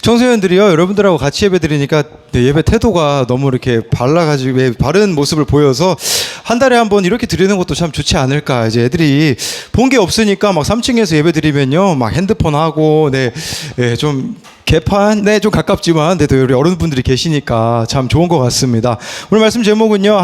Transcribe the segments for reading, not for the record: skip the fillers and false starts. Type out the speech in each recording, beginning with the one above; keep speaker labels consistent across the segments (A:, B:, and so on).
A: 청소년들이요, 여러분들하고 같이 예배 드리니까 예배 태도가 너무 이렇게 발라가지고 바른 모습을 보여서 한 달에 한 번 이렇게 드리는 것도 참 좋지 않을까. 이제 애들이 본 게 없으니까 막 3층에서 예배 드리면요, 막 핸드폰 하고, 좀 개판, 좀 가깝지만, 또 우리 어른분들이 계시니까 참 좋은 것 같습니다. 오늘 말씀 제목은요,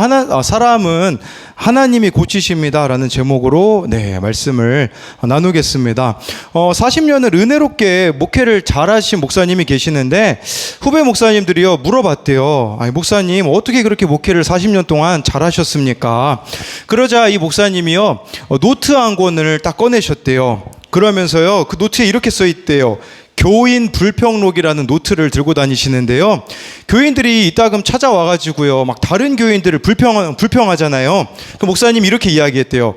A: 사람은 하나님이 고치십니다라는 제목으로 말씀을 나누겠습니다. 40년을 은혜롭게 목회를 잘하신 목사님이 계시는데 후배 목사님들이요 물어봤대요. 아니, 목사님 어떻게 그렇게 목회를 40년 동안 잘하셨습니까? 그러자 이 목사님이요 노트 한 권을 딱 꺼내셨대요. 그러면서요 그 노트에 이렇게 써 있대요. 교인 불평록이라는 노트를 들고 다니시는데요. 교인들이 이따금 찾아와가지고요, 막 다른 교인들을 불평하잖아요. 그 목사님이 이렇게 이야기했대요.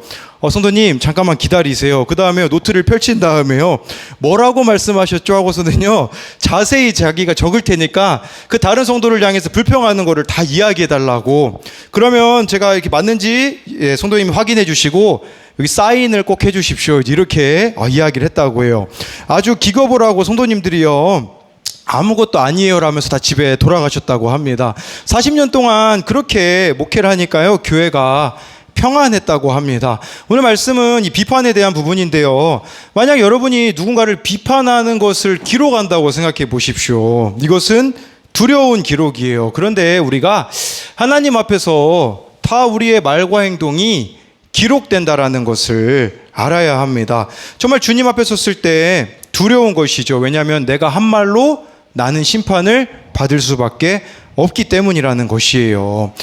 A: 성도님 잠깐만 기다리세요. 그 다음에 노트를 펼친 다음에요, 뭐라고 말씀하셨죠? 하고서는요 자세히 자기가 적을 테니까 그 다른 성도를 향해서 불평하는 거를 다 이야기해 달라고. 그러면 제가 이렇게 맞는지 성도님이 확인해 주시고 여기 사인을 꼭 해주십시오, 이렇게 이야기를 했다고 해요. 아주 기겁을 하고 성도님들이요 아무것도 아니에요 라면서 다 집에 돌아가셨다고 합니다. 40년 동안 그렇게 목회를 하니까요 교회가 평안했다고 합니다. 오늘 말씀은 이 비판에 대한 부분인데요, 만약 여러분이 누군가를 비판하는 것을 기록한다고 생각해 보십시오. 이것은 두려운 기록이에요. 그런데 우리가 하나님 앞에서 다 우리의 말과 행동이 기록된다라는 것을 알아야 합니다. 정말 주님 앞에 섰을 때 두려운 것이죠. 왜냐하면 내가 한 말로 나는 심판을 받을 수밖에 없기 때문이라는 것이에요.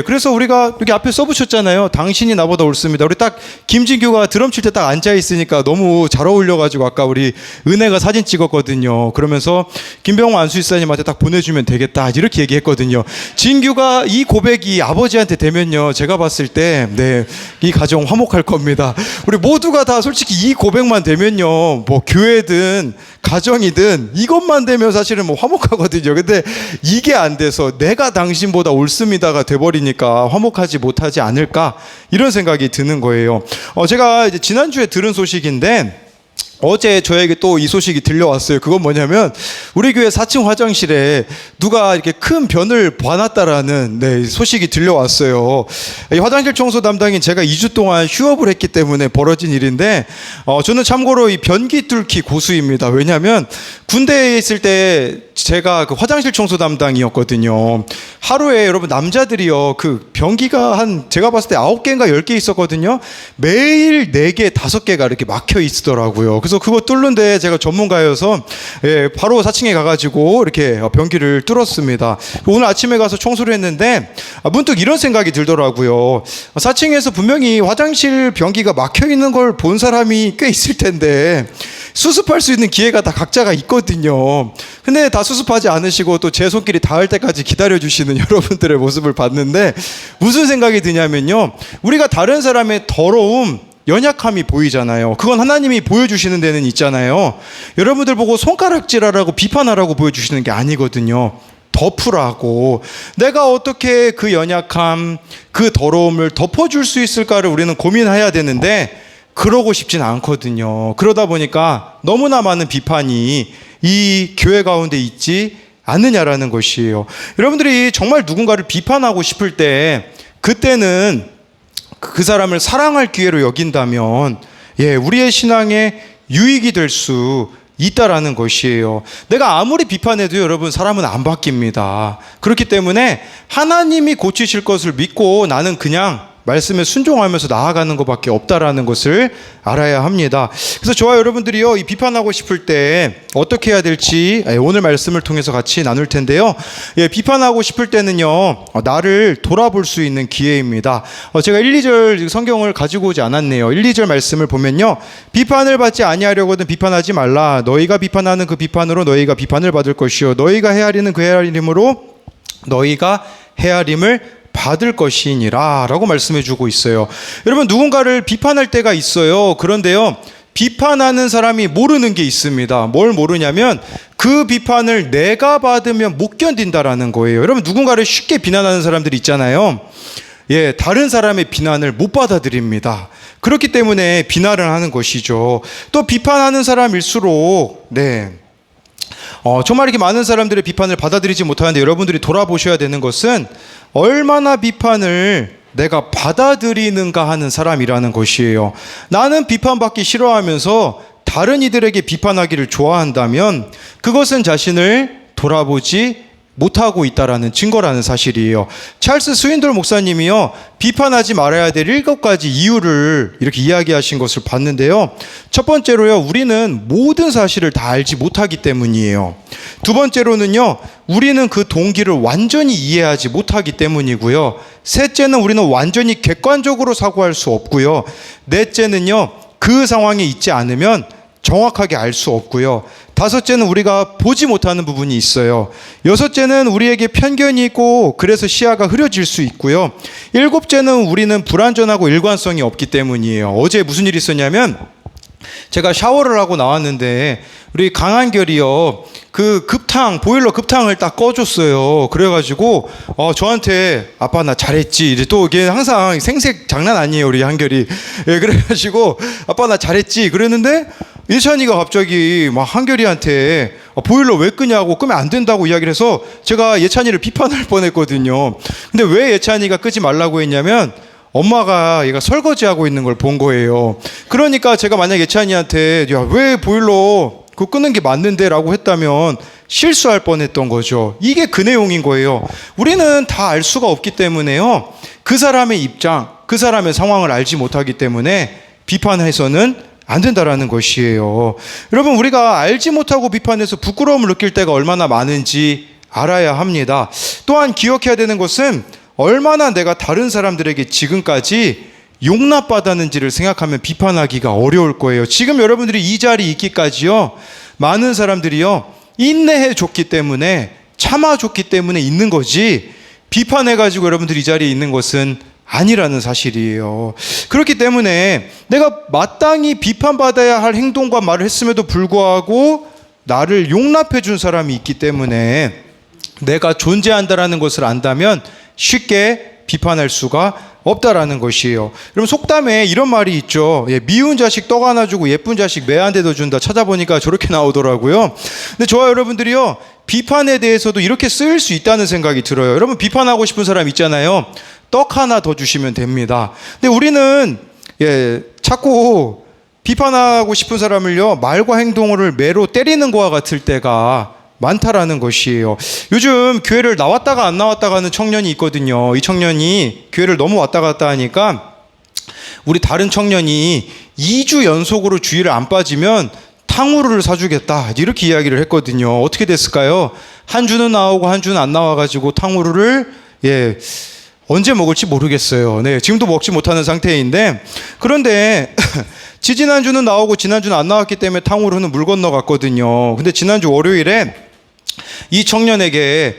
A: 그래서 우리가 여기 앞에 써붙였잖아요. 당신이 나보다 옳습니다. 우리 딱 김진규가 드럼 칠 때 딱 앉아 있으니까 너무 잘 어울려가지고 아까 우리 은혜가 사진 찍었거든요. 그러면서 김병호 안수집사님한테 딱 보내주면 되겠다 이렇게 얘기했거든요. 진규가 이 고백이 아버지한테 되면요, 제가 봤을 때 이 가정 화목할 겁니다. 우리 모두가 다 솔직히 이 고백만 되면요, 뭐 교회든 가정이든 이것만 되면 사실은 뭐 화목하거든요. 근데 이게 안 돼서 내가 당신보다 옳습니다가 돼버리니까 화목하지 못하지 않을까, 이런 생각이 드는 거예요. 제가 이제 지난주에 들은 소식인데 어제 저에게 또 이 소식이 들려왔어요. 그건 뭐냐면 우리 교회 4층 화장실에 누가 이렇게 큰 변을 봐놨다라는 소식이 들려왔어요. 이 화장실 청소 담당인 제가 2주 동안 휴업을 했기 때문에 벌어진 일인데 저는 참고로 이 변기 뚫기 고수입니다. 왜냐하면 군대에 있을 때 제가 그 화장실 청소 담당이었거든요. 하루에 여러분 남자들이요 그 변기가 제가 봤을 때 9개인가 10개 있었거든요. 매일 4개 5개가 이렇게 막혀 있더라고요. 그래서 그거 뚫는데 제가 전문가여서 바로 4층에 가가지고 이렇게 변기를 뚫었습니다. 오늘 아침에 가서 청소를 했는데 문득 이런 생각이 들더라고요. 4층에서 분명히 화장실 변기가 막혀 있는 걸 본 사람이 꽤 있을 텐데 수습할 수 있는 기회가 다 각자가 있거든요. 근데 다 수습하지 않으시고 또 제 손길이 닿을 때까지 기다려주시는 여러분들의 모습을 봤는데 무슨 생각이 드냐면요, 우리가 다른 사람의 더러움, 연약함이 보이잖아요. 그건 하나님이 보여주시는 데는 있잖아요. 여러분들 보고 손가락질하라고 비판하라고 보여주시는 게 아니거든요. 덮으라고. 내가 어떻게 그 연약함, 그 더러움을 덮어줄 수 있을까를 우리는 고민해야 되는데 그러고 싶진 않거든요. 그러다 보니까 너무나 많은 비판이 이 교회 가운데 있지 않느냐라는 것이에요. 여러분들이 정말 누군가를 비판하고 싶을 때 그때는 그 사람을 사랑할 기회로 여긴다면 우리의 신앙에 유익이 될 수 있다라는 것이에요. 내가 아무리 비판해도 여러분 사람은 안 바뀝니다. 그렇기 때문에 하나님이 고치실 것을 믿고 나는 그냥 말씀에 순종하면서 나아가는 것밖에 없다라는 것을 알아야 합니다. 그래서 저와 여러분들이요 이 비판하고 싶을 때 어떻게 해야 될지 오늘 말씀을 통해서 같이 나눌 텐데요. 비판하고 싶을 때는요 나를 돌아볼 수 있는 기회입니다. 제가 1, 2절 성경을 가지고 오지 않았네요. 1, 2절 말씀을 보면요, 비판을 받지 아니하려거든 비판하지 말라. 너희가 비판하는 그 비판으로 너희가 비판을 받을 것이요 너희가 헤아리는 그 헤아림으로 너희가 헤아림을 받을 것이니라 라고 말씀해 주고 있어요. 여러분, 누군가를 비판할 때가 있어요. 그런데요, 비판하는 사람이 모르는 게 있습니다. 뭘 모르냐면 그 비판을 내가 받으면 못 견딘다라는 거예요. 여러분, 누군가를 쉽게 비난하는 사람들이 있잖아요. 다른 사람의 비난을 못 받아들입니다. 그렇기 때문에 비난을 하는 것이죠. 또 비판하는 사람일수록 정말 이렇게 많은 사람들의 비판을 받아들이지 못하는데 여러분들이 돌아보셔야 되는 것은 얼마나 비판을 내가 받아들이는가 하는 사람이라는 것이에요. 나는 비판받기 싫어하면서 다른 이들에게 비판하기를 좋아한다면 그것은 자신을 돌아보지 못하고 있다라는 증거라는 사실이에요. 찰스 스윈돌 목사님이요, 비판하지 말아야 될 7가지 이유를 이렇게 이야기하신 것을 봤는데요. 첫 번째로요, 우리는 모든 사실을 다 알지 못하기 때문이에요. 두 번째로는요, 우리는 그 동기를 완전히 이해하지 못하기 때문이고요. 셋째는 우리는 완전히 객관적으로 사고할 수 없고요. 넷째는요, 그 상황에 있지 않으면 정확하게 알 수 없고요. 다섯째는 우리가 보지 못하는 부분이 있어요. 여섯째는 우리에게 편견이 있고 그래서 시야가 흐려질 수 있고요. 일곱째는 우리는 불완전하고 일관성이 없기 때문이에요. 어제 무슨 일이 있었냐면 제가 샤워를 하고 나왔는데 우리 강한결이요, 그 급탕, 보일러 급탕을 딱 꺼줬어요. 그래가지고 저한테 아빠 나 잘했지, 이제 또 이게 항상 생색 장난 아니에요 우리 한결이. 예, 그래가지고 아빠 나 잘했지 그랬는데 예찬이가 갑자기 막 한결이한테 보일러 왜 끄냐고, 끄면 안 된다고 이야기를 해서 제가 예찬이를 비판할 뻔했거든요. 근데 왜 예찬이가 끄지 말라고 했냐면 엄마가 얘가 설거지하고 있는 걸 본 거예요. 그러니까 제가 만약 예찬이한테 야, 왜 보일러 그거 끄는 게 맞는데 라고 했다면 실수할 뻔했던 거죠. 이게 그 내용인 거예요. 우리는 다 알 수가 없기 때문에요, 그 사람의 입장, 그 사람의 상황을 알지 못하기 때문에 비판해서는 안 된다라는 것이에요. 여러분, 우리가 알지 못하고 비판해서 부끄러움을 느낄 때가 얼마나 많은지 알아야 합니다. 또한 기억해야 되는 것은 얼마나 내가 다른 사람들에게 지금까지 용납받았는지를 생각하면 비판하기가 어려울 거예요. 지금 여러분들이 이 자리에 있기까지요, 많은 사람들이요 인내해 줬기 때문에, 참아 줬기 때문에 있는 거지, 비판해가지고 여러분들이 이 자리에 있는 것은 아니라는 사실이에요. 그렇기 때문에 내가 마땅히 비판받아야 할 행동과 말을 했음에도 불구하고 나를 용납해 준 사람이 있기 때문에 내가 존재한다라는 것을 안다면 쉽게 비판할 수가 없다라는 것이에요. 여러분, 속담에 이런 말이 있죠. 미운 자식 떡 하나 주고 예쁜 자식 매 한 대 더 준다. 찾아보니까 저렇게 나오더라고요. 근데 저와 여러분들이요, 비판에 대해서도 이렇게 쓰일 수 있다는 생각이 들어요. 여러분, 비판하고 싶은 사람 있잖아요. 떡 하나 더 주시면 됩니다. 근데 우리는 자꾸 비판하고 싶은 사람을요, 말과 행동을 매로 때리는 것과 같을 때가 많다라는 것이에요. 요즘 교회를 나왔다가 안 나왔다가 하는 청년이 있거든요. 이 청년이 교회를 너무 왔다 갔다 하니까 우리 다른 청년이 2주 연속으로 주일을 안 빠지면 탕후루를 사주겠다, 이렇게 이야기를 했거든요. 어떻게 됐을까요? 한 주는 나오고 한 주는 안 나와가지고 탕후루를 언제 먹을지 모르겠어요. 네, 지금도 먹지 못하는 상태인데, 그런데 지지난주는 나오고 지난주는 안 나왔기 때문에 탕후루는 물 건너갔거든요. 근데 지난주 월요일에 이 청년에게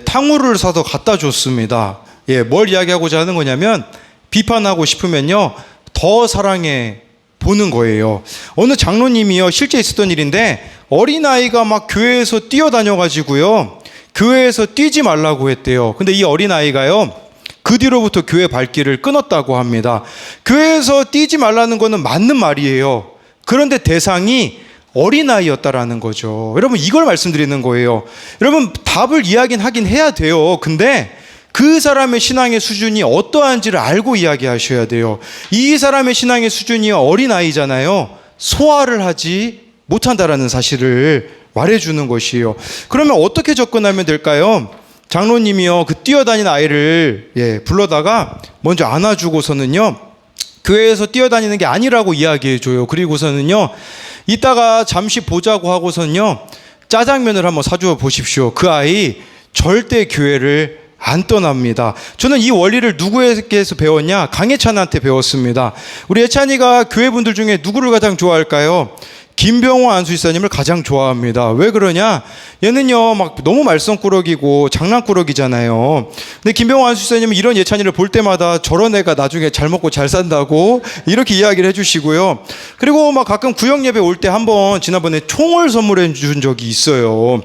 A: 탕후루를 사서 갖다 줬습니다. 뭘 이야기하고자 하는 거냐면, 비판하고 싶으면요 더 사랑해 보는 거예요. 어느 장로님이요, 실제 있었던 일인데 어린아이가 막 교회에서 뛰어다녀가지고요 교회에서 뛰지 말라고 했대요. 근데 이 어린아이가요 그 뒤로부터 교회 발길을 끊었다고 합니다. 교회에서 뛰지 말라는 거는 맞는 말이에요. 그런데 대상이 어린아이였다라는 거죠. 여러분, 이걸 말씀드리는 거예요. 여러분, 답을 이야기는 하긴 해야 돼요. 근데 그 사람의 신앙의 수준이 어떠한지를 알고 이야기하셔야 돼요. 이 사람의 신앙의 수준이 어린아이잖아요. 소화를 하지 못한다라는 사실을 말해주는 것이에요. 그러면 어떻게 접근하면 될까요? 장로님이요, 그 뛰어다니는 아이를 불러다가 먼저 안아주고서는요 교회에서 뛰어다니는 게 아니라고 이야기해줘요. 그리고서는요 이따가 잠시 보자고 하고서는요 짜장면을 한번 사주어 보십시오. 그 아이 절대 교회를 안 떠납니다. 저는 이 원리를 누구에게서 배웠냐? 강혜찬한테 배웠습니다. 우리 예찬이가 교회분들 중에 누구를 가장 좋아할까요? 김병호 안수집사님을 가장 좋아합니다. 왜 그러냐? 얘는요 막 너무 말썽꾸러기고 장난꾸러기잖아요. 근데 김병호 안수집사님은 이런 예찬이를 볼 때마다 저런 애가 나중에 잘 먹고 잘 산다고 이렇게 이야기를 해주시고요. 그리고 막 가끔 구역 예배 올 때 한번 지난번에 총을 선물해 준 적이 있어요.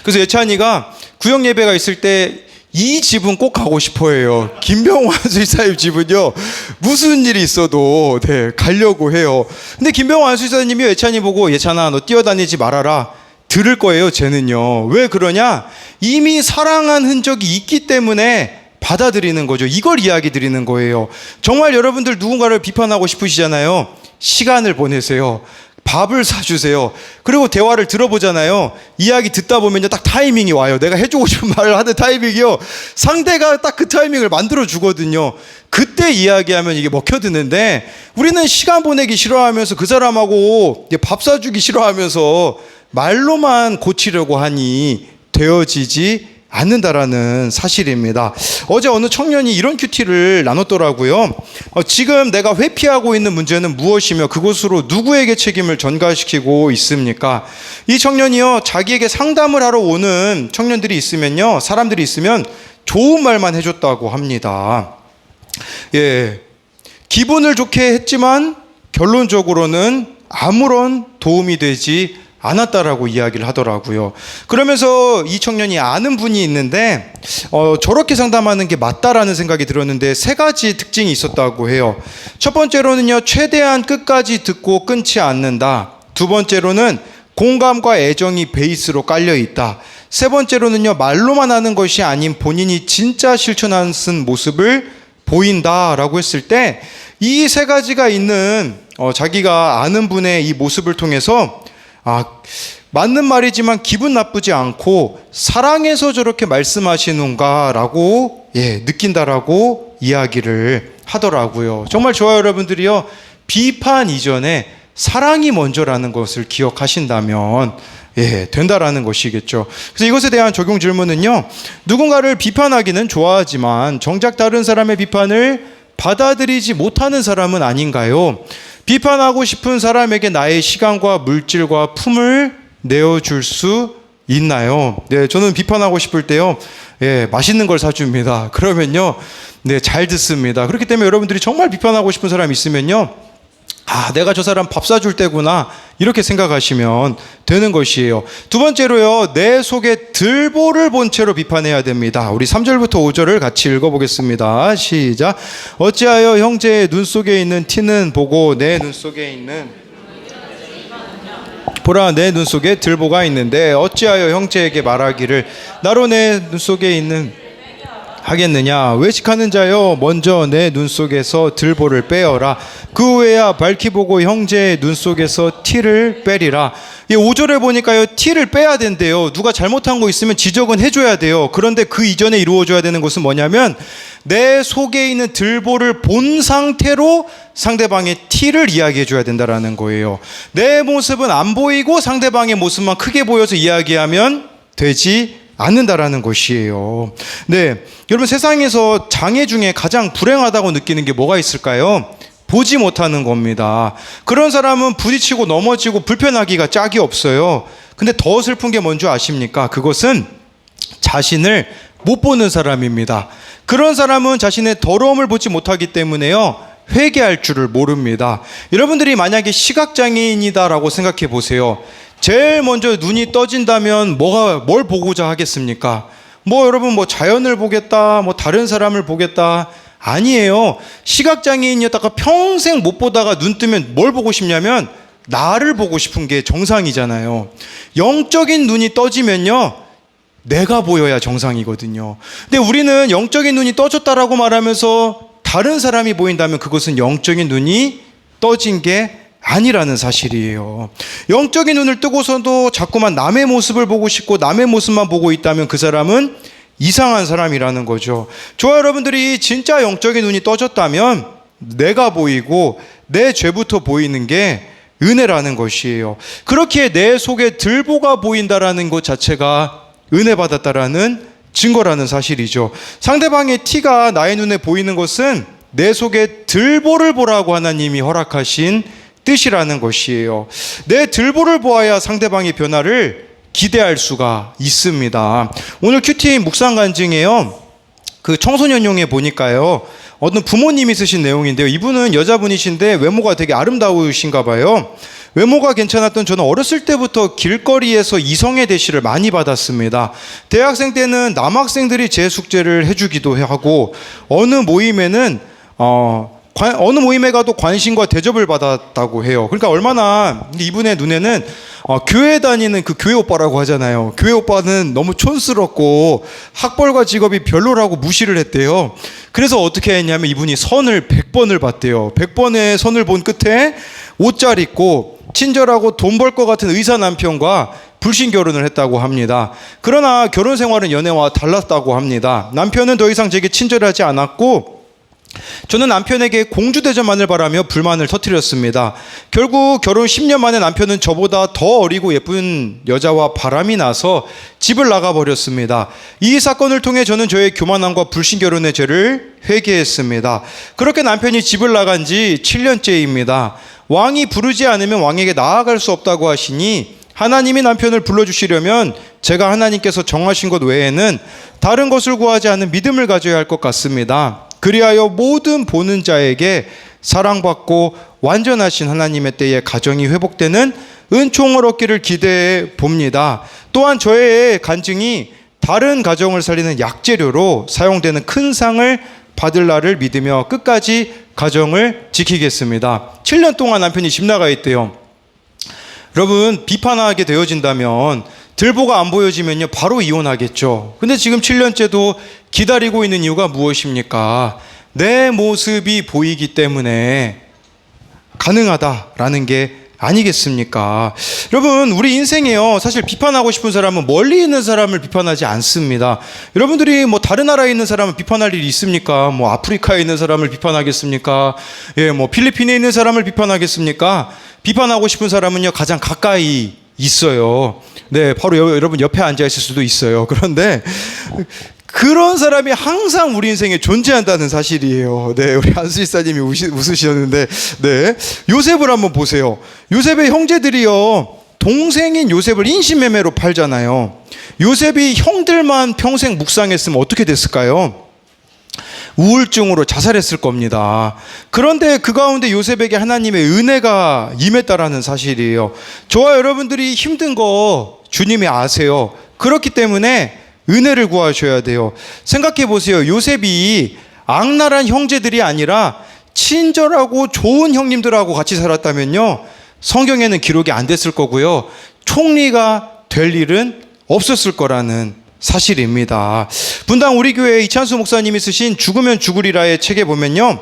A: 그래서 예찬이가 구역 예배가 있을 때 이 집은 꼭 가고 싶어해요. 김병호 안수집사님 집은요 무슨 일이 있어도 가려고 해요. 근데 김병호 안수집사님이 예찬이 보고 예찬아 너 뛰어다니지 말아라, 들을 거예요, 쟤는요. 왜 그러냐? 이미 사랑한 흔적이 있기 때문에 받아들이는 거죠. 이걸 이야기 드리는 거예요. 정말 여러분들 누군가를 비판하고 싶으시잖아요. 시간을 보내세요. 밥을 사주세요. 그리고 대화를 들어보잖아요. 이야기 듣다 보면요, 딱 타이밍이 와요. 내가 해주고 싶은 말을 하는 타이밍이요. 상대가 딱 그 타이밍을 만들어 주거든요. 그때 이야기하면 이게 먹혀드는데, 우리는 시간 보내기 싫어하면서 그 사람하고 밥 사주기 싫어하면서 말로만 고치려고 하니 되어지지 않는다라는 사실입니다. 어제 어느 청년이 이런 큐티를 나눴더라고요. 지금 내가 회피하고 있는 문제는 무엇이며 그것으로 누구에게 책임을 전가시키고 있습니까? 이 청년이요, 자기에게 상담을 하러 오는 청년들이 있으면요, 사람들이 있으면 좋은 말만 해줬다고 합니다. 예, 기분을 좋게 했지만 결론적으로는 아무런 도움이 되지 않았다라고 이야기를 하더라고요. 그러면서 이 청년이 아는 분이 있는데 저렇게 상담하는 게 맞다라는 생각이 들었는데 세 가지 특징이 있었다고 해요. 첫 번째로는요, 최대한 끝까지 듣고 끊지 않는다. 두 번째로는 공감과 애정이 베이스로 깔려 있다. 세 번째로는요, 말로만 하는 것이 아닌 본인이 진짜 실천하는 모습을 보인다라고 했을 때, 이 세 가지가 있는 자기가 아는 분의 이 모습을 통해서 맞는 말이지만 기분 나쁘지 않고 사랑해서 저렇게 말씀하시는가라고 느낀다라고 이야기를 하더라고요. 정말 좋아요, 여러분들이요. 비판 이전에 사랑이 먼저라는 것을 기억하신다면 된다라는 것이겠죠. 그래서 이것에 대한 적용 질문은요, 누군가를 비판하기는 좋아하지만 정작 다른 사람의 비판을 받아들이지 못하는 사람은 아닌가요? 비판하고 싶은 사람에게 나의 시간과 물질과 품을 내어줄 수 있나요? 네, 저는 비판하고 싶을 때요, 맛있는 걸 사줍니다. 그러면요, 잘 듣습니다. 그렇기 때문에 여러분들이 정말 비판하고 싶은 사람이 있으면요, 내가 저 사람 밥 사줄 때구나, 이렇게 생각하시면 되는 것이에요. 두 번째로요, 내 속에 들보를 본 채로 비판해야 됩니다. 우리 3절부터 5절을 같이 읽어보겠습니다. 시작. 어찌하여 형제의 눈 속에 있는 티는 보고 내 눈 속에 있는 보라, 내 눈 속에 들보가 있는데 어찌하여 형제에게 말하기를 나로 내 눈 속에 있는 하겠느냐? 외식하는 자여, 먼저 내 눈 속에서 들보를 빼어라. 그 후에야 밝히 보고 형제의 눈 속에서 티를 빼리라. 5절에 보니까요, 티를 빼야 된대요. 누가 잘못한 거 있으면 지적은 해줘야 돼요. 그런데 그 이전에 이루어져야 되는 것은 뭐냐면, 내 속에 있는 들보를 본 상태로 상대방의 티를 이야기해줘야 된다라는 거예요. 내 모습은 안 보이고 상대방의 모습만 크게 보여서 이야기하면 되지 않는다라는 것이에요. 네, 여러분, 세상에서 장애 중에 가장 불행하다고 느끼는 게 뭐가 있을까요? 보지 못하는 겁니다. 그런 사람은 부딪히고 넘어지고 불편하기가 짝이 없어요. 근데 더 슬픈 게 뭔지 아십니까? 그것은 자신을 못 보는 사람입니다. 그런 사람은 자신의 더러움을 보지 못하기 때문에요, 회개할 줄을 모릅니다. 여러분들이 만약에 시각장애인이다라고 생각해 보세요. 제일 먼저 눈이 떠진다면 뭘 보고자 하겠습니까? 여러분, 자연을 보겠다, 다른 사람을 보겠다. 아니에요. 시각장애인이었다가 평생 못 보다가 눈 뜨면 뭘 보고 싶냐면 나를 보고 싶은 게 정상이잖아요. 영적인 눈이 떠지면요, 내가 보여야 정상이거든요. 근데 우리는 영적인 눈이 떠졌다라고 말하면서 다른 사람이 보인다면 그것은 영적인 눈이 떠진 게 아니라는 사실이에요. 영적인 눈을 뜨고서도 자꾸만 남의 모습을 보고 싶고 남의 모습만 보고 있다면 그 사람은 이상한 사람이라는 거죠. 저와 여러분들이 진짜 영적인 눈이 떠졌다면 내가 보이고 내 죄부터 보이는 게 은혜라는 것이에요. 그렇게 내 속에 들보가 보인다라는 것 자체가 은혜 받았다라는 증거라는 사실이죠. 상대방의 티가 나의 눈에 보이는 것은 내 속에 들보를 보라고 하나님이 허락하신 뜻이라는 것이에요. 내 들보를 보아야 상대방의 변화를 기대할 수가 있습니다. 오늘 큐티 묵상 간증에요, 그 청소년용에 보니까요, 어느 부모님이 쓰신 내용인데요, 이분은 여자분이신데 외모가 되게 아름다우신가 봐요. 외모가 괜찮았던 저는 어렸을 때부터 길거리에서 이성의 대시를 많이 받았습니다. 대학생 때는 남학생들이 제 숙제를 해주기도 하고, 어느 모임에 가도 관심과 대접을 받았다고 해요. 그러니까 얼마나 이분의 눈에는 교회 다니는 그 교회 오빠라고 하잖아요. 교회 오빠는 너무 촌스럽고 학벌과 직업이 별로라고 무시를 했대요. 그래서 어떻게 했냐면 이분이 선을 100번을 봤대요. 100번의 선을 본 끝에 옷 잘 입고 친절하고 돈 벌 것 같은 의사 남편과 불신 결혼을 했다고 합니다. 그러나 결혼 생활은 연애와 달랐다고 합니다. 남편은 더 이상 제게 친절하지 않았고 저는 남편에게 공주대접만을 바라며 불만을 터뜨렸습니다. 결국 결혼 10년 만에 남편은 저보다 더 어리고 예쁜 여자와 바람이 나서 집을 나가버렸습니다. 이 사건을 통해 저는 저의 교만함과 불신결혼의 죄를 회개했습니다. 그렇게 남편이 집을 나간 지 7년째입니다. 왕이 부르지 않으면 왕에게 나아갈 수 없다고 하시니 하나님이 남편을 불러주시려면 제가 하나님께서 정하신 것 외에는 다른 것을 구하지 않는 믿음을 가져야 할 것 같습니다. 그리하여 모든 보는 자에게 사랑받고 완전하신 하나님의 때에 가정이 회복되는 은총을 얻기를 기대해 봅니다. 또한 저의 간증이 다른 가정을 살리는 약재료로 사용되는 큰 상을 받을 날을 믿으며 끝까지 가정을 지키겠습니다. 7년 동안 남편이 집 나가 있대요. 여러분, 비판하게 되어진다면 들보가 안 보여지면요 바로 이혼하겠죠. 근데 지금 7년째도 기다리고 있는 이유가 무엇입니까? 내 모습이 보이기 때문에 가능하다라는 게 아니겠습니까? 여러분, 우리 인생에요 사실 비판하고 싶은 사람은 멀리 있는 사람을 비판하지 않습니다. 여러분들이 뭐 다른 나라에 있는 사람을 비판할 일이 있습니까? 뭐 아프리카에 있는 사람을 비판하겠습니까? 뭐 필리핀에 있는 사람을 비판하겠습니까? 비판하고 싶은 사람은요 가장 가까이 있어요. 네, 바로 여러분 옆에 앉아 있을 수도 있어요. 그런데 그런 사람이 항상 우리 인생에 존재한다는 사실이에요. 네, 우리 안수 지사님이 웃으셨는데, 네, 요셉을 한번 보세요. 요셉의 형제들이요 동생인 요셉을 인신매매로 팔잖아요. 요셉이 형들만 평생 묵상했으면 어떻게 됐을까요? 우울증으로 자살했을 겁니다. 그런데 그 가운데 요셉에게 하나님의 은혜가 임했다라는 사실이에요. 저와 여러분들이 힘든 거 주님이 아세요. 그렇기 때문에 은혜를 구하셔야 돼요. 생각해 보세요. 요셉이 악랄한 형제들이 아니라 친절하고 좋은 형님들하고 같이 살았다면요 성경에는 기록이 안 됐을 거고요 총리가 될 일은 없었을 거라는 사실입니다. 분당 우리 교회 이찬수 목사님이 쓰신 죽으면 죽으리라의 책에 보면요,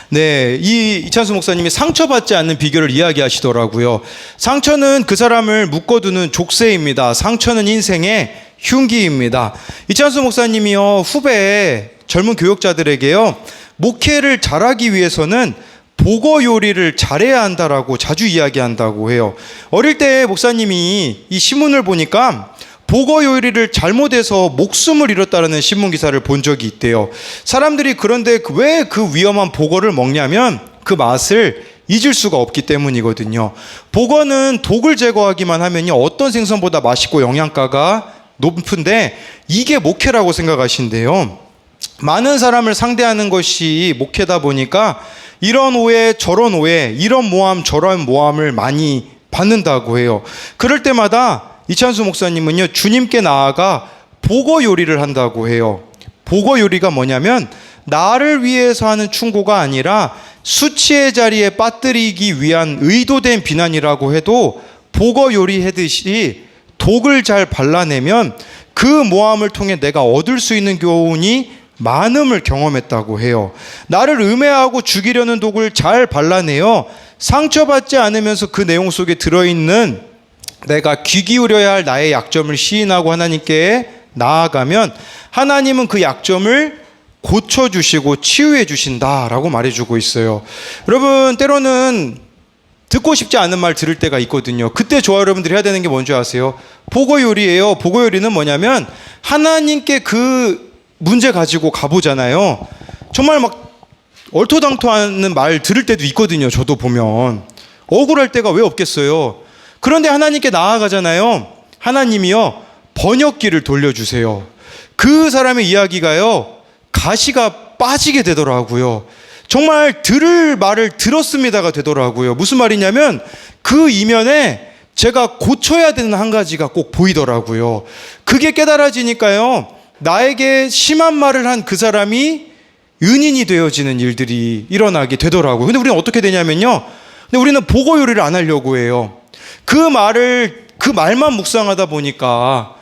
A: 네, 이 이찬수 목사님이 상처받지 않는 비결을 이야기하시더라고요. 상처는 그 사람을 묶어두는 족쇄입니다. 상처는 인생의 흉기입니다. 이찬수 목사님이요 후배 젊은 교역자들에게요 목회를 잘하기 위해서는 보고 요리를 잘해야 한다라고 자주 이야기한다고 해요. 어릴 때 목사님이 이 신문을 보니까 보거 요리를 잘못해서 목숨을 잃었다는 신문 기사를 본 적이 있대요. 사람들이 그런데 왜 그 위험한 보거를 먹냐면 그 맛을 잊을 수가 없기 때문이거든요. 보거는 독을 제거하기만 하면요 어떤 생선보다 맛있고 영양가가 높은데 이게 목회라고 생각하신대요. 많은 사람을 상대하는 것이 목회다 보니까 이런 오해 저런 오해, 이런 모함 저런 모함을 많이 받는다고 해요. 그럴 때마다 이찬수 목사님은요 주님께 나아가 보거 요리를 한다고 해요. 보거 요리가 뭐냐면 나를 위해서 하는 충고가 아니라 수치의 자리에 빠뜨리기 위한 의도된 비난이라고 해도 보거 요리하듯이 독을 잘 발라내면 그 모함을 통해 내가 얻을 수 있는 교훈이 많음을 경험했다고 해요. 나를 음해하고 죽이려는 독을 잘 발라내어 상처받지 않으면서 그 내용 속에 들어있는 내가 귀 기울여야 할 나의 약점을 시인하고 하나님께 나아가면 하나님은 그 약점을 고쳐주시고 치유해 주신다라고 말해주고 있어요. 여러분, 때로는 듣고 싶지 않은 말 들을 때가 있거든요. 그때 저와 여러분들이 해야 되는 게 뭔지 아세요? 보고 요리예요. 보고 요리는 뭐냐면 하나님께 그 문제 가지고 가보잖아요. 정말 막 얼토당토하는 말 들을 때도 있거든요. 저도 보면 억울할 때가 왜 없겠어요. 그런데 하나님께 나아가잖아요. 하나님이요 번역기를 돌려주세요. 그 사람의 이야기가요 가시가 빠지게 되더라고요. 정말 들을 말을 들었습니다가 되더라고요. 무슨 말이냐면 그 이면에 제가 고쳐야 되는 한 가지가 꼭 보이더라고요. 그게 깨달아지니까요 나에게 심한 말을 한 그 사람이 은인이 되어지는 일들이 일어나게 되더라고요. 근데 우리는 어떻게 되냐면요, 근데 우리는 보고 요리를 안 하려고 해요. 그 말만 묵상하다 보니까,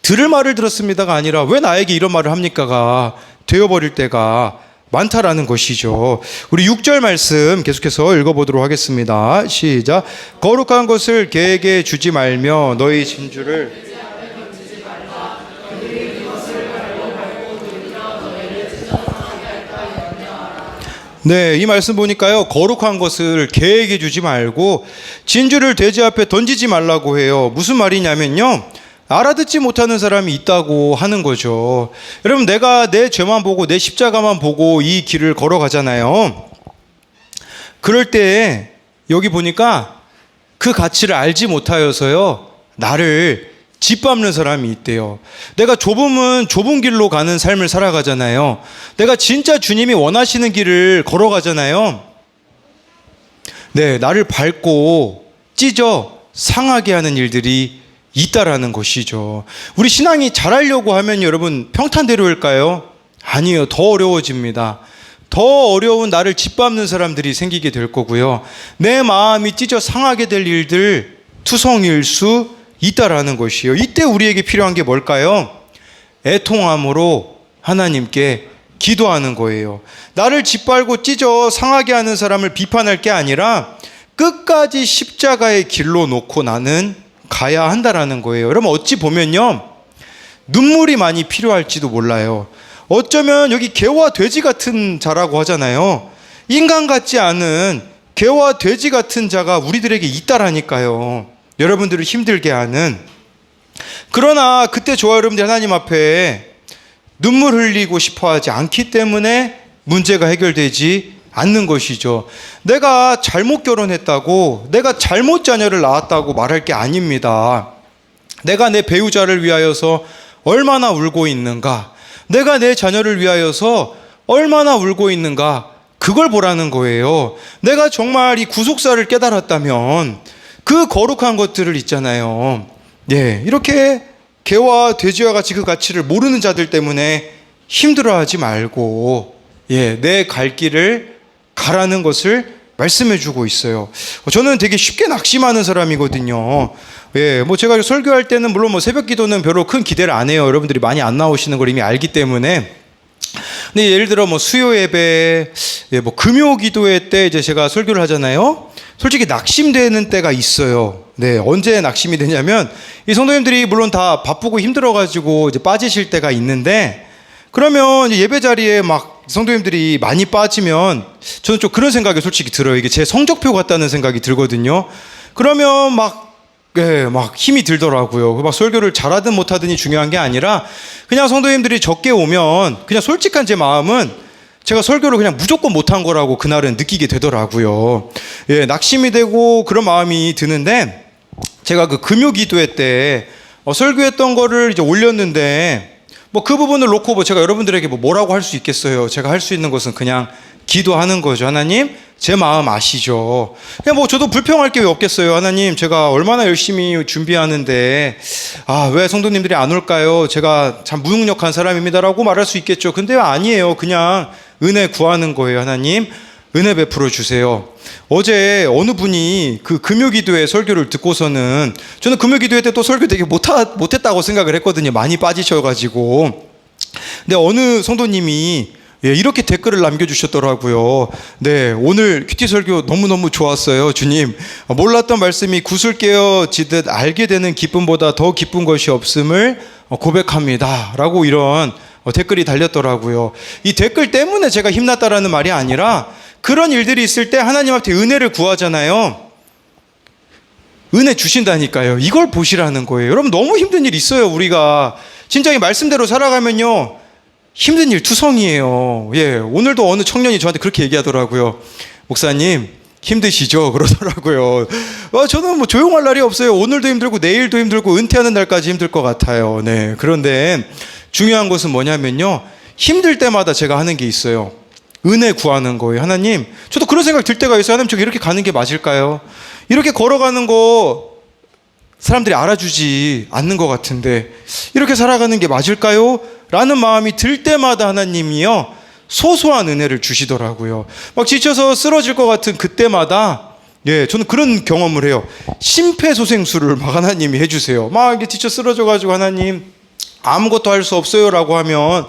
A: 들을 말을 들었습니다가 아니라 왜 나에게 이런 말을 합니까가 되어버릴 때가 많다라는 것이죠. 우리 6절 말씀 계속해서 읽어보도록 하겠습니다. 시작. 거룩한 것을 개에게 주지 말며 너희 진주를 네, 이 말씀 보니까요, 거룩한 것을 개에게 주지 말고 진주를 돼지 앞에 던지지 말라고 해요. 무슨 말이냐면요, 알아듣지 못하는 사람이 있다고 하는 거죠. 여러분, 내가 내 죄만 보고 내 십자가만 보고 이 길을 걸어가잖아요. 그럴 때 여기 보니까 그 가치를 알지 못하여서요, 나를 짓밟는 사람이 있대요. 내가 좁은 길로 가는 삶을 살아가잖아요. 내가 진짜 주님이 원하시는 길을 걸어가잖아요. 네, 나를 밟고 찢어 상하게 하는 일들이 있다라는 것이죠. 우리 신앙이 잘하려고 하면 여러분 평탄대로일까요? 아니에요. 더 어려워집니다. 더 어려운 나를 짓밟는 사람들이 생기게 될 거고요. 내 마음이 찢어 상하게 될 일들 투성일 수 있다라는 것이에요. 이때 우리에게 필요한 게 뭘까요? 애통함으로 하나님께 기도하는 거예요. 나를 짓밟고 찢어 상하게 하는 사람을 비판할 게 아니라 끝까지 십자가의 길로 놓고 나는 가야 한다라는 거예요. 여러분, 어찌 보면요, 눈물이 많이 필요할지도 몰라요. 어쩌면 여기 개와 돼지 같은 자라고 하잖아요. 인간 같지 않은 개와 돼지 같은 자가 우리들에게 있다라니까요. 여러분들을 힘들게 하는. 그러나 그때 저와 여러분들이 하나님 앞에 눈물 흘리고 싶어 하지 않기 때문에 문제가 해결되지 않는 것이죠. 내가 잘못 결혼했다고, 내가 잘못 자녀를 낳았다고 말할 게 아닙니다. 내가 내 배우자를 위하여서 얼마나 울고 있는가, 내가 내 자녀를 위하여서 얼마나 울고 있는가, 그걸 보라는 거예요. 내가 정말 이 구속사를 깨달았다면 그 거룩한 것들을 있잖아요. 이렇게 개와 돼지와 같이 그 가치를 모르는 자들 때문에 힘들어하지 말고 내 갈 길을 가라는 것을 말씀해 주고 있어요. 저는 되게 쉽게 낙심하는 사람이거든요. 뭐 제가 설교할 때는 물론 뭐 새벽 기도는 별로 큰 기대를 안 해요. 여러분들이 많이 안 나오시는 걸 이미 알기 때문에. 근데 예를 들어 뭐 수요 예배, 뭐 금요 기도회 때 이제 제가 설교를 하잖아요. 솔직히 낙심되는 때가 있어요. 언제 낙심이 되냐면, 이 성도님들이 물론 다 바쁘고 힘들어가지고 이제 빠지실 때가 있는데, 그러면 예배 자리에 막 성도님들이 많이 빠지면 저는 좀 그런 생각이 솔직히 들어요. 이게 제 성적표 같다는 생각이 들거든요. 그러면 막 힘이 들더라고요. 막 설교를 잘하든 못하든이 중요한 게 아니라 그냥 성도님들이 적게 오면 그냥 솔직한 제 마음은 제가 설교를 그냥 무조건 못한 거라고 그날은 느끼게 되더라고요. 낙심이 되고 그런 마음이 드는데, 제가 그 금요 기도회 때 설교했던 거를 이제 올렸는데, 뭐 그 부분을 놓고 뭐 제가 여러분들에게 뭐라고 할 수 있겠어요. 제가 할 수 있는 것은 그냥 기도하는 거죠. 하나님, 제 마음 아시죠? 그냥 뭐 저도 불평할 게 왜 없겠어요. 하나님, 제가 얼마나 열심히 준비하는데 왜 성도님들이 안 올까요? 제가 참 무능력한 사람입니다라고 말할 수 있겠죠. 근데 아니에요. 그냥 은혜 구하는 거예요. 하나님, 은혜 베풀어 주세요. 어제 어느 분이 그 금요기도회 설교를 듣고서는, 저는 금요기도회 때 또 설교 되게 못했다고 생각을 했거든요. 많이 빠지셔가지고. 근데 어느 성도님이 이렇게 댓글을 남겨주셨더라고요. 오늘 큐티 설교 너무너무 좋았어요. 주님, 몰랐던 말씀이 구슬 깨어지듯 알게 되는 기쁨보다 더 기쁜 것이 없음을 고백합니다. 라고 이런 댓글이 달렸더라고요. 이 댓글 때문에 제가 힘났다라는 말이 아니라, 그런 일들이 있을 때 하나님 앞에 은혜를 구하잖아요. 은혜 주신다니까요. 이걸 보시라는 거예요. 여러분, 너무 힘든 일 있어요. 우리가 진짜 이 말씀대로 살아가면요, 힘든 일 투성이에요. 오늘도 어느 청년이 저한테 그렇게 얘기하더라고요. 목사님, 힘드시죠? 그러더라고요. 저는 뭐 조용할 날이 없어요. 오늘도 힘들고 내일도 힘들고 은퇴하는 날까지 힘들 것 같아요. 그런데 중요한 것은 뭐냐면요, 힘들 때마다 제가 하는 게 있어요. 은혜 구하는 거예요. 하나님, 저도 그런 생각 들 때가 있어요. 하나님, 저기 이렇게 가는 게 맞을까요? 이렇게 걸어가는 거 사람들이 알아주지 않는 것 같은데 이렇게 살아가는 게 맞을까요? 라는 마음이 들 때마다 하나님이요, 소소한 은혜를 주시더라고요. 막 지쳐서 쓰러질 것 같은 그때마다 예, 저는 그런 경험을 해요. 심폐소생술을 막 하나님이 해주세요. 막 이렇게 지쳐 쓰러져가지고 하나님 아무것도 할 수 없어요라고 하면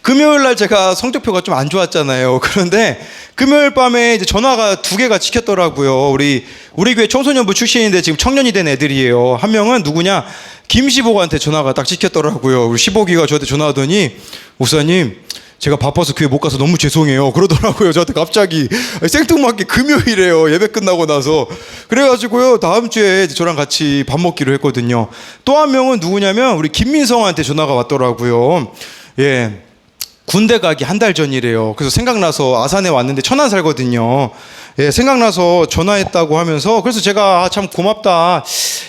A: 금요일 날 제가 성적표가 좀 안 좋았잖아요. 그런데 금요일 밤에 이제 전화가 2개가 찍혔더라고요. 우리 교회 청소년부 출신인데 지금 청년이 된 애들이에요. 한 명은 누구냐? 김시복한테 전화가 딱 찍혔더라고요. 우리 시복이가 저한테 전화하더니 목사님 제가 바빠서 교회 못 가서 너무 죄송해요 그러더라고요. 저한테 갑자기 생뚱맞게 금요일에요. 예배 끝나고 나서. 그래가지고요 다음 주에 저랑 같이 밥 먹기로 했거든요. 또 한 명은 누구냐면 우리 김민성한테 전화가 왔더라고요. 예, 군대 가기 1달 전이래요. 그래서 생각나서 아산에 왔는데 천안 살거든요. 예, 생각나서 전화했다고 하면서 그래서 제가 참 고맙다.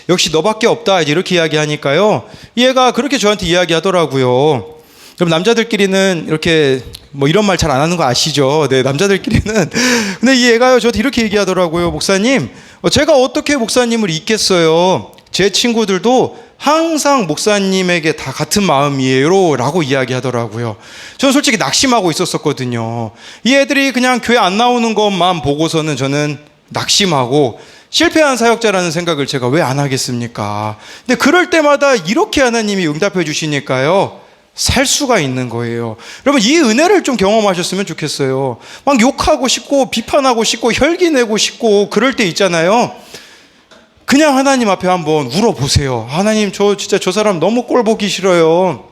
A: 역시 너밖에 없다. 이제 이렇게 이야기하니까요. 얘가 그렇게 저한테 이야기하더라고요. 그럼 남자들끼리는 이렇게 뭐 이런 말 잘 안 하는 거 아시죠? 네, 남자들끼리는. 근데 이 애가요, 저한테 이렇게 얘기하더라고요. 목사님, 제가 어떻게 목사님을 잊겠어요? 제 친구들도 항상 목사님에게 다 같은 마음이에요 라고 이야기하더라고요. 저는 솔직히 낙심하고 있었거든요. 이 애들이 그냥 교회 안 나오는 것만 보고서는 저는 낙심하고 실패한 사역자라는 생각을 제가 왜 안 하겠습니까? 근데 그럴 때마다 이렇게 하나님이 응답해 주시니까요, 살 수가 있는 거예요. 여러분, 이 은혜를 좀 경험하셨으면 좋겠어요. 막 욕하고 싶고 비판하고 싶고 혈기 내고 싶고 그럴 때 있잖아요. 그냥 하나님 앞에 한번 울어보세요. 하나님, 저 진짜 저 사람 너무 꼴 보기 싫어요.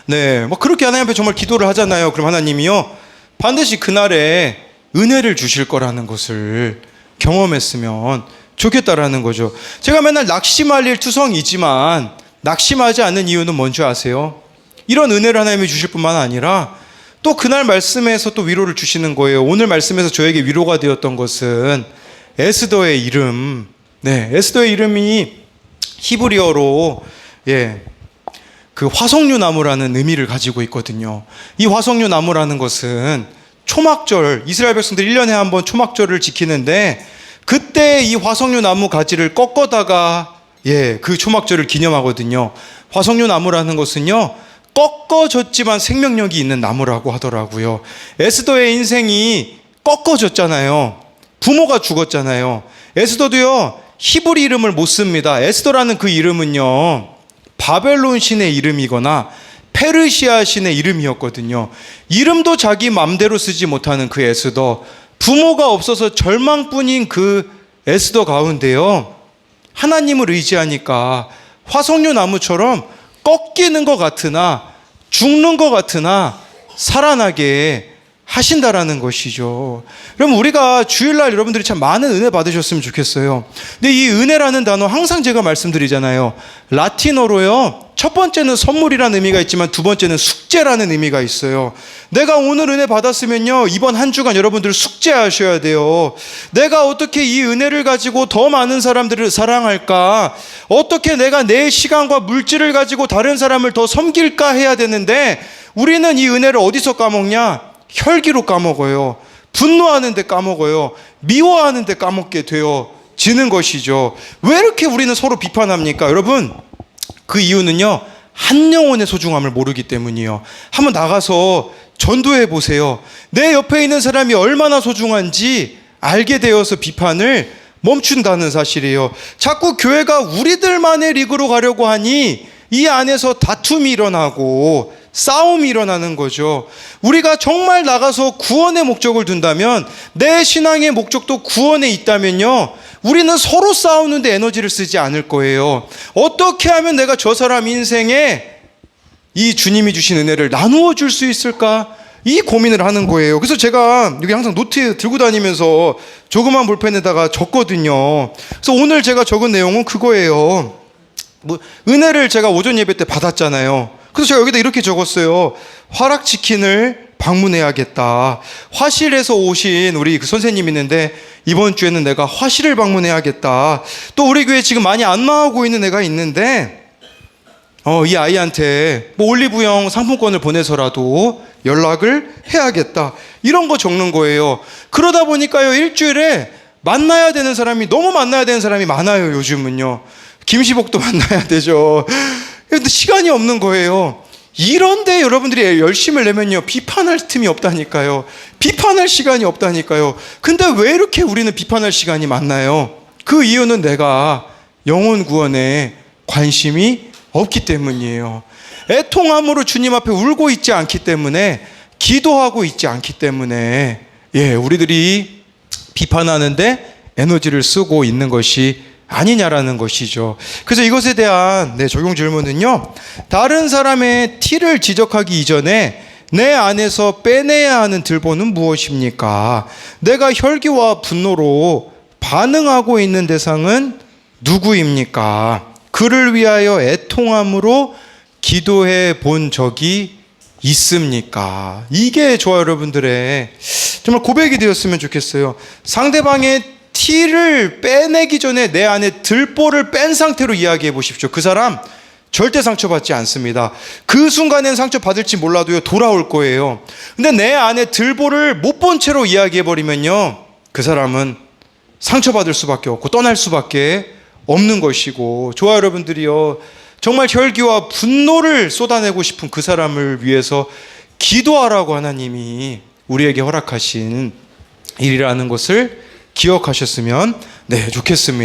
A: 네, 뭐 그렇게 하나님 앞에 정말 기도를 하잖아요. 그럼 하나님이요, 반드시 그날에 은혜를 주실 거라는 것을 경험했으면 좋겠다라는 거죠. 제가 맨날 낙심할 일 투성이지만 낙심하지 않는 이유는 뭔지 아세요? 이런 은혜를 하나님이 주실 뿐만 아니라 또 그날 말씀에서 또 위로를 주시는 거예요. 오늘 말씀에서 저에게 위로가 되었던 것은 에스더의 이름. 네, 에스더의 이름이 히브리어로 그 화석류 나무라는 의미를 가지고 있거든요. 이 화석류 나무라는 것은 초막절, 이스라엘 백성들이 1년에 한 번 초막절을 지키는데 그때 이 화석류 나무 가지를 꺾어다가 그 초막절을 기념하거든요. 화석류 나무라는 것은요, 꺾어졌지만 생명력이 있는 나무라고 하더라고요. 에스더의 인생이 꺾어졌잖아요. 부모가 죽었잖아요. 에스더도요, 히브리 이름을 못 씁니다. 에스더라는 그 이름은요, 바벨론 신의 이름이거나 페르시아 신의 이름이었거든요. 이름도 자기 맘대로 쓰지 못하는 그 에스더, 부모가 없어서 절망뿐인 그 에스더 가운데요, 하나님을 의지하니까 화석류 나무처럼 꺾이는 것 같으나 죽는 것 같으나 살아나게 하신다라는 것이죠. 여러분, 우리가 주일날 여러분들이 참 많은 은혜 받으셨으면 좋겠어요. 근데 이 은혜라는 단어 항상 제가 말씀드리잖아요. 라틴어로요, 첫 번째는 선물이라는 의미가 있지만 두 번째는 숙제라는 의미가 있어요. 내가 오늘 은혜 받았으면요, 이번 한 주간 여러분들 숙제하셔야 돼요. 내가 어떻게 이 은혜를 가지고 더 많은 사람들을 사랑할까? 어떻게 내가 내 시간과 물질을 가지고 다른 사람을 더 섬길까 해야 되는데, 우리는 이 은혜를 어디서 까먹냐? 혈기로 까먹어요. 분노하는데 까먹어요. 미워하는데 까먹게 되어지는 것이죠. 왜 이렇게 우리는 서로 비판합니까? 여러분, 그 이유는요, 한 영혼의 소중함을 모르기 때문이에요. 한번 나가서 전도해 보세요. 내 옆에 있는 사람이 얼마나 소중한지 알게 되어서 비판을 멈춘다는 사실이에요. 자꾸 교회가 우리들만의 리그로 가려고 하니 이 안에서 다툼이 일어나고 싸움이 일어나는 거죠. 우리가 정말 나가서 구원의 목적을 둔다면, 내 신앙의 목적도 구원에 있다면요, 우리는 서로 싸우는데 에너지를 쓰지 않을 거예요. 어떻게 하면 내가 저 사람 인생에 이 주님이 주신 은혜를 나누어 줄 수 있을까? 이 고민을 하는 거예요. 그래서 제가 여기 항상 노트 들고 다니면서 조그만 볼펜에다가 적거든요. 그래서 오늘 제가 적은 내용은 그거예요. 은혜를 제가 오전 예배 때 받았잖아요. 그래서 제가 여기다 이렇게 적었어요. 화락치킨을 방문해야겠다. 화실에서 오신 우리 그 선생님 있는데 이번 주에는 내가 화실을 방문해야겠다. 또 우리 교회 지금 많이 안 나오고 있는 애가 있는데 이 아이한테 뭐 올리브영 상품권을 보내서라도 연락을 해야겠다. 이런 거 적는 거예요. 그러다 보니까요, 일주일에 만나야 되는 사람이, 너무 만나야 되는 사람이 많아요. 요즘은요, 김시복도 만나야 되죠. 근데 시간이 없는 거예요. 이런데 여러분들이 열심을 내면요, 비판할 틈이 없다니까요. 비판할 시간이 없다니까요. 근데 왜 이렇게 우리는 비판할 시간이 많나요? 그 이유는 내가 영혼 구원에 관심이 없기 때문이에요. 애통함으로 주님 앞에 울고 있지 않기 때문에, 기도하고 있지 않기 때문에, 우리들이 비판하는데 에너지를 쓰고 있는 것이 아니냐라는 것이죠. 그래서 이것에 대한 적용 질문은요, 다른 사람의 티를 지적하기 이전에 내 안에서 빼내야 하는 들보는 무엇입니까? 내가 혈기와 분노로 반응하고 있는 대상은 누구입니까? 그를 위하여 애통함으로 기도해 본 적이 있습니까? 이게 저와 여러분들의 정말 고백이 되었으면 좋겠어요. 상대방의 티를 빼내기 전에 내 안에 들보를 뺀 상태로 이야기해 보십시오. 그 사람 절대 상처받지 않습니다. 그 순간엔 상처받을지 몰라도요, 돌아올 거예요. 근데 내 안에 들보를 못 본 채로 이야기해 버리면요, 그 사람은 상처받을 수밖에 없고 떠날 수밖에 없는 것이고, 저와 여러분들이요, 정말 혈기와 분노를 쏟아내고 싶은 그 사람을 위해서 기도하라고 하나님이 우리에게 허락하신 일이라는 것을 기억하셨으면 좋겠습니다.